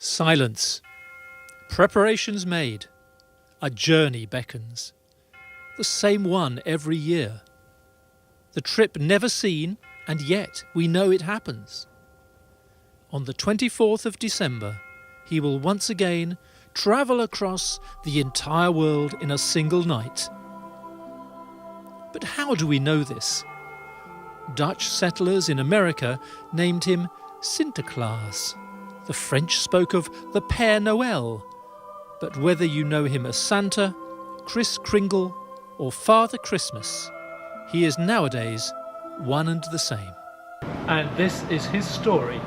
Silence. Preparations made. A journey beckons. The same one every year. The trip never seen, and yet we know it happens. On the 24th of December, he will once again travel across the entire world in a single night. But how do we know this? Dutch settlers in America named him Sinterklaas. The French spoke of the Père Noël. But whether you know him as Santa, Kris Kringle, or Father Christmas, he is nowadays one and the same. And this is his story.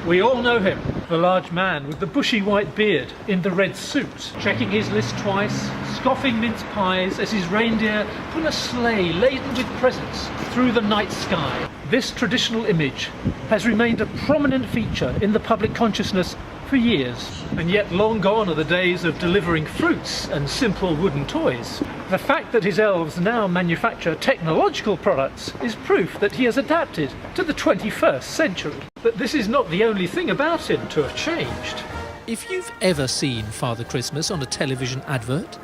We all know him, the large man with the bushy white beard in the red suit, checking his list twice, scoffing mince pies as his reindeer pull a sleigh laden with presents through the night sky. This traditional image has remained a prominent feature in the public consciousness for years, and yet long gone are the days of delivering fruits and simple wooden toys. The fact that his elves now manufacture technological products is proof that he has adapted to the 21st century. But this is not the only thing about him to have changed. If you've ever seen Father Christmas on a television advert,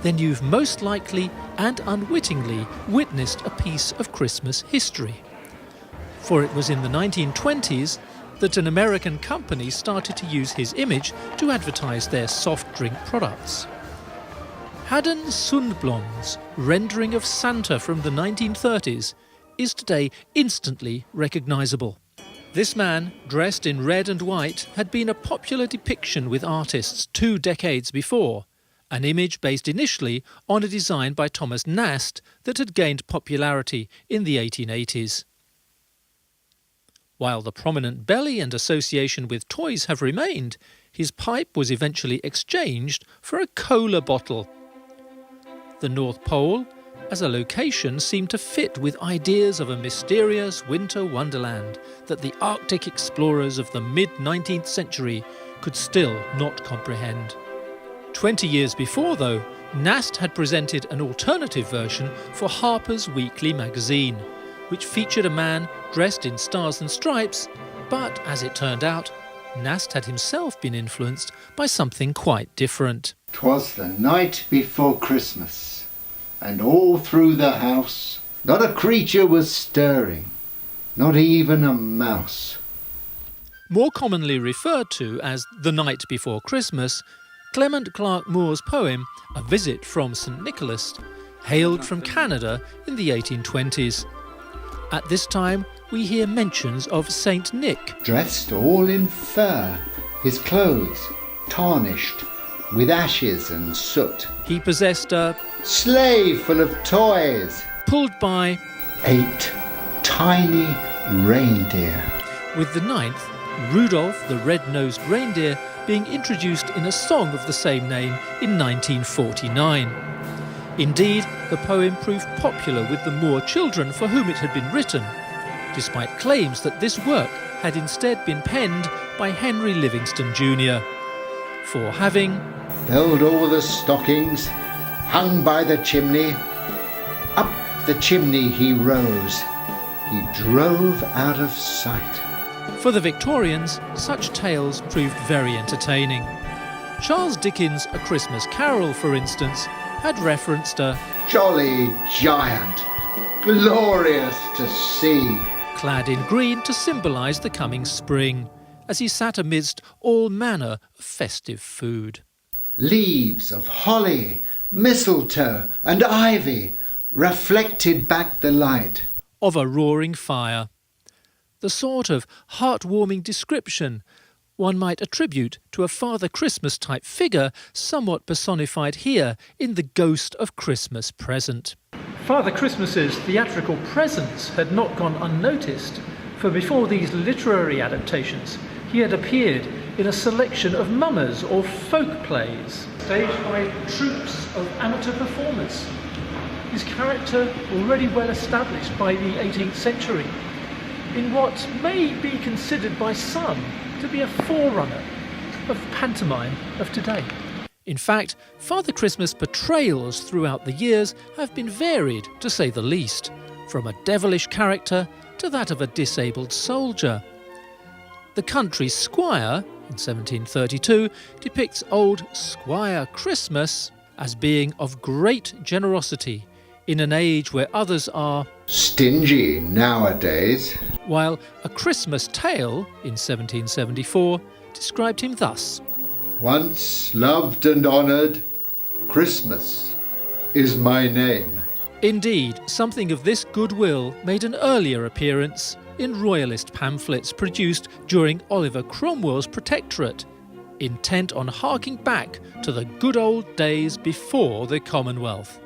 then you've most likely and unwittingly witnessed a piece of Christmas history. For it was in the 1920s that an American company started to use his image to advertise their soft drink products. Hudson Sundblom's rendering of Santa from the 1930s is today instantly recognisable. This man, dressed in red and white, had been a popular depiction with artists 2 decades before, an image based initially on a design by Thomas Nast that had gained popularity in the 1880s. While the prominent belly and association with toys have remained, his pipe was eventually exchanged for a cola bottle. The North Pole, as a location, seemed to fit with ideas of a mysterious winter wonderland that the Arctic explorers of the mid-19th century could still not comprehend. 20 years before, though, Nast had presented an alternative version for Harper's Weekly magazine, which featured a man dressed in stars and stripes, but, as it turned out, Nast had himself been influenced by something quite different. 'Twas the night before Christmas, and all through the house not a creature was stirring, not even a mouse. More commonly referred to as The Night Before Christmas, Clement Clarke Moore's poem, A Visit from St. Nicholas, hailed from Canada in the 1820s. At this time, we hear mentions of Saint Nick. Dressed all in fur, his clothes tarnished with ashes and soot. He possessed a sleigh full of toys, pulled by 8 tiny reindeer. With the 9th, Rudolph the Red-Nosed Reindeer, being introduced in a song of the same name in 1949. Indeed, the poem proved popular with the Moore children for whom it had been written, despite claims that this work had instead been penned by Henry Livingston Jr. for having filled all the stockings hung by the chimney. Up the chimney he rose, he drove out of sight. For the Victorians, such tales proved very entertaining. Charles Dickens' A Christmas Carol, for instance, had referenced a jolly giant, glorious to see, clad in green to symbolise the coming spring, as he sat amidst all manner of festive food. Leaves of holly, mistletoe and ivy reflected back the light of a roaring fire. The sort of heartwarming description one might attribute to a Father Christmas-type figure somewhat personified here in the Ghost of Christmas Present. Father Christmas's theatrical presence had not gone unnoticed, for before these literary adaptations, he had appeared in a selection of mummers or folk plays, staged by troops of amateur performers. His character already well established by the 18th century, in what may be considered by some to to be a forerunner of pantomime of today. In fact, Father Christmas portrayals throughout the years have been varied, to say the least, from a devilish character to that of a disabled soldier. The Country Squire, in 1732, depicts old Squire Christmas as being of great generosity in an age where others are stingy nowadays. While A Christmas Tale, in 1774, described him thus: Once loved and honoured, Christmas is my name. Indeed, something of this goodwill made an earlier appearance in royalist pamphlets produced during Oliver Cromwell's protectorate, intent on harking back to the good old days before the Commonwealth.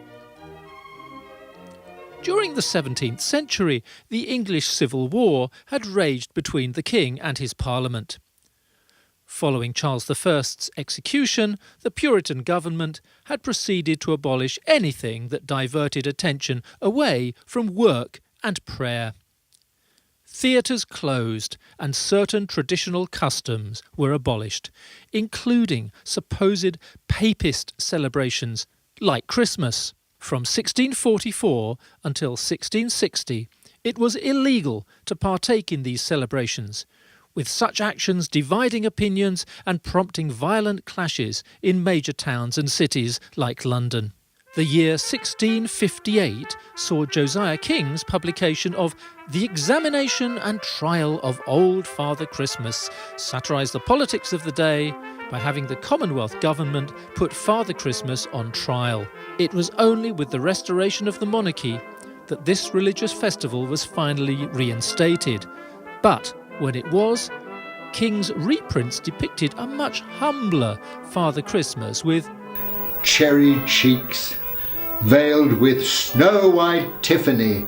During the 17th century, the English Civil War had raged between the King and his Parliament. Following Charles I's execution, the Puritan government had proceeded to abolish anything that diverted attention away from work and prayer. Theatres closed and certain traditional customs were abolished, including supposed papist celebrations like Christmas. From 1644 until 1660, it was illegal to partake in these celebrations, with such actions dividing opinions and prompting violent clashes in major towns and cities like London. The year 1658 saw Josiah King's publication of The Examination and Trial of Old Father Christmas satirise the politics of the day by having the Commonwealth government put Father Christmas on trial. It was only with the restoration of the monarchy that this religious festival was finally reinstated. But when it was, King's reprints depicted a much humbler Father Christmas with cherry cheeks, veiled with snow-white tiffany,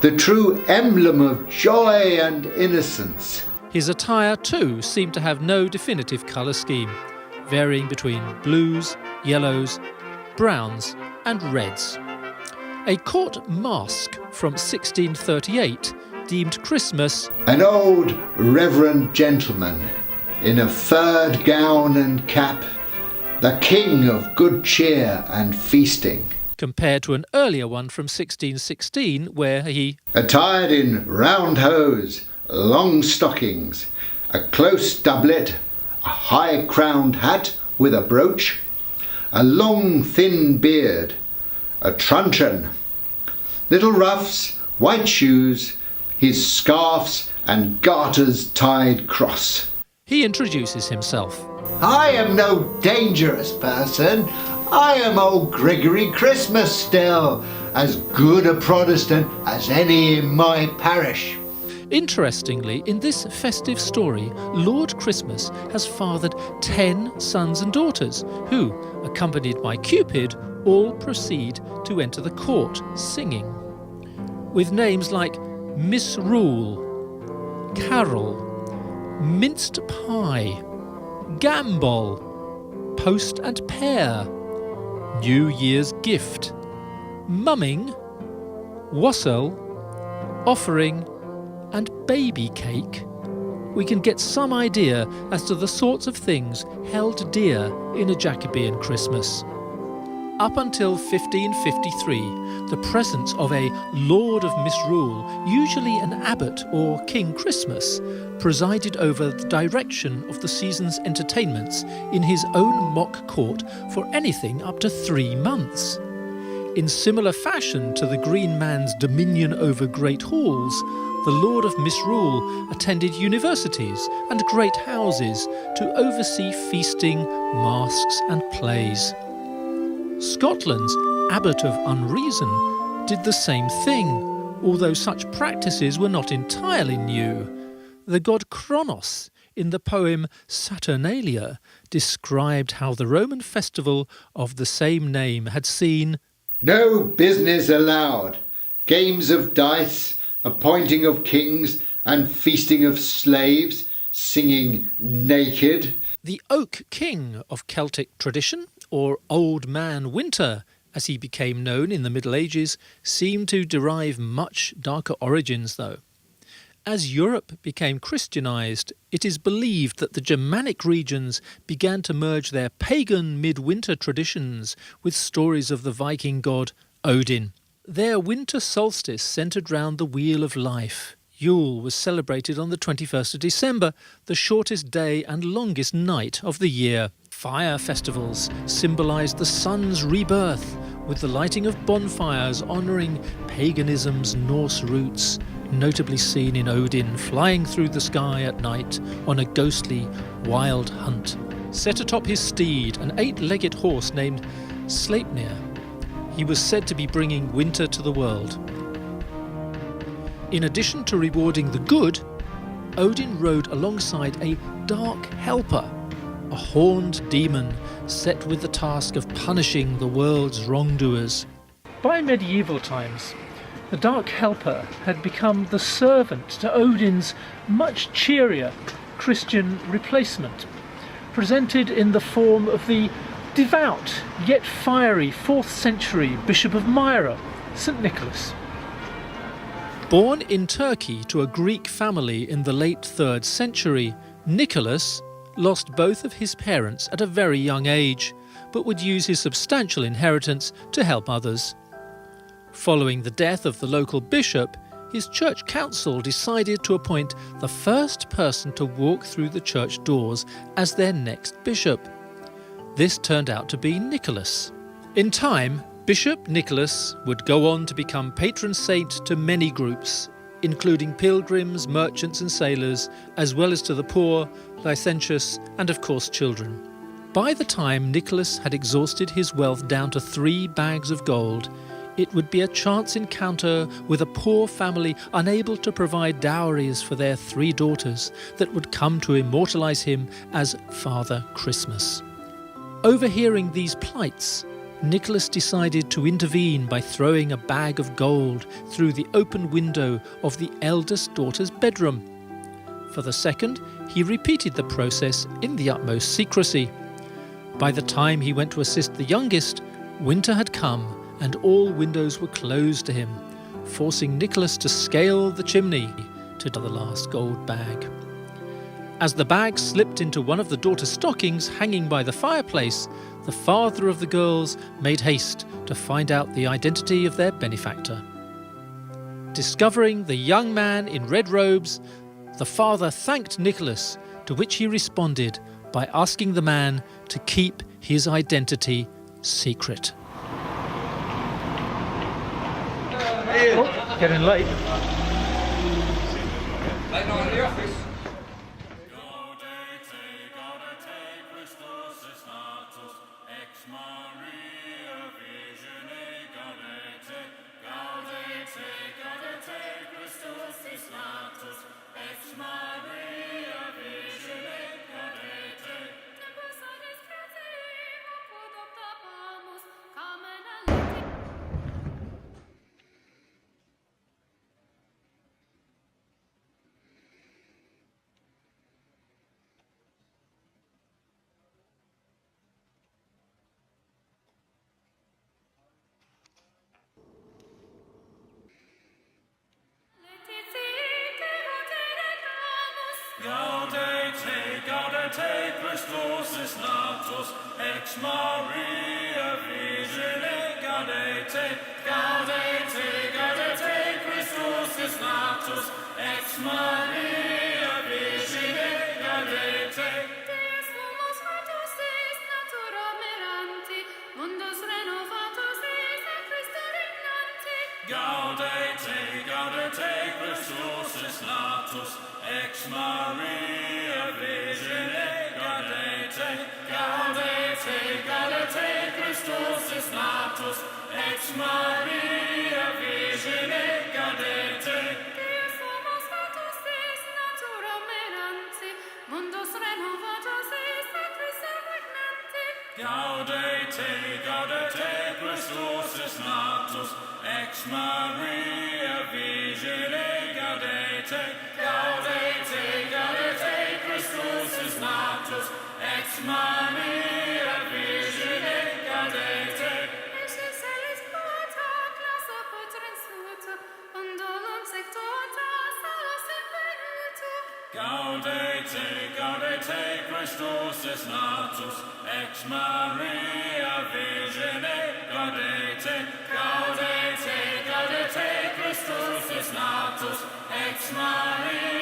the true emblem of joy and innocence. His attire too seemed to have no definitive colour scheme, varying between blues, yellows, browns and reds. A court masque from 1638 deemed Christmas an old reverend gentleman in a furred gown and cap, the king of good cheer and feasting, compared to an earlier one from 1616 where he, attired in round hose, long stockings, a close doublet, a high-crowned hat with a brooch, a long thin beard, a truncheon, little ruffs, white shoes, his scarfs and garters tied cross. He introduces himself. I am no dangerous person. I am old Gregory Christmas still, as good a Protestant as any in my parish. Interestingly, in this festive story, Lord Christmas has fathered 10 sons and daughters who, accompanied by Cupid, all proceed to enter the court singing. With names like Misrule, Carol, Minced Pie, Gambol, Post and Pear, New Year's Gift, Mumming, Wassail, Offering and Baby Cake, we can get some idea as to the sorts of things held dear in a Jacobean Christmas. Up until 1553, the presence of a Lord of Misrule, usually an abbot or King Christmas, presided over the direction of the season's entertainments in his own mock court for anything up to 3 months. In similar fashion to the Green Man's dominion over great halls, the Lord of Misrule attended universities and great houses to oversee feasting, masques and plays. Scotland's Abbot of Unreason did the same thing, although such practices were not entirely new. The god Kronos, in the poem Saturnalia, described how the Roman festival of the same name had seen no business allowed, games of dice, appointing of kings and feasting of slaves, singing naked. The Oak King of Celtic tradition, or Old Man Winter, as he became known in the Middle Ages, seemed to derive much darker origins though. As Europe became Christianized, it is believed that the Germanic regions began to merge their pagan midwinter traditions with stories of the Viking god Odin. Their winter solstice centred round the wheel of life. Yule was celebrated on the 21st of December, the shortest day and longest night of the year. Fire festivals symbolised the sun's rebirth, with the lighting of bonfires honouring paganism's Norse roots, notably seen in Odin flying through the sky at night on a ghostly wild hunt. Set atop his steed, an 8-legged horse named Sleipnir, he was said to be bringing winter to the world. In addition to rewarding the good, Odin rode alongside a dark helper, a horned demon set with the task of punishing the world's wrongdoers. By medieval times, the Dark Helper had become the servant to Odin's much cheerier Christian replacement, presented in the form of the devout yet fiery 4th century Bishop of Myra, St. Nicholas. Born in Turkey to a Greek family in the late 3rd century, Nicholas lost both of his parents at a very young age, but would use his substantial inheritance to help others. Following the death of the local bishop, his church council decided to appoint the first person to walk through the church doors as their next bishop. This turned out to be Nicholas. In time, Bishop Nicholas would go on to become patron saint to many groups, including pilgrims, merchants and sailors, as well as to the poor, licentious and of course children. By the time Nicholas had exhausted his wealth down to 3 bags of gold, it would be a chance encounter with a poor family unable to provide dowries for their 3 daughters that would come to immortalise him as Father Christmas. Overhearing these plights, Nicholas decided to intervene by throwing a bag of gold through the open window of the eldest daughter's bedroom. For the second, he repeated the process in the utmost secrecy. By the time he went to assist the youngest, winter had come and all windows were closed to him, forcing Nicholas to scale the chimney to the last gold bag. As the bag slipped into one of the daughter's stockings hanging by the fireplace, the father of the girls made haste to find out the identity of their benefactor. Discovering the young man in red robes, the father thanked Nicholas, to which he responded by asking the man to keep his identity secret. Oh, getting late. Gaudete, Christus is natus, ex Maria Virgine, gaudete, gaudete, gaudete, Christus is natus, ex Maria Virgine, gaudete. Deus humus natus est, natura meranti, mundus renovatus est, et Christo regnanti. Gaudete, gaudete, Christus is natus, ex Maria Virgine, gaudete, gaudete, gaudete, Christus is natus, ex Maria Virgine, gaudete. Deus humus natus est, natura meranti, mundus renovatus est, et Christo regnanti. Gaudete, gaudete, Christus is natus, ex Maria Virgine, gaudete, gaudete, gaudete, Christus is natus, ex Maria Virgine, gaudete. Ex excellis quota, classa potens tuta, undolum sectota, salus in gaudete, Christus is natus, ex Maria Virgine, gaudete, gaudete, gaudete, Christus is natus, ex Maria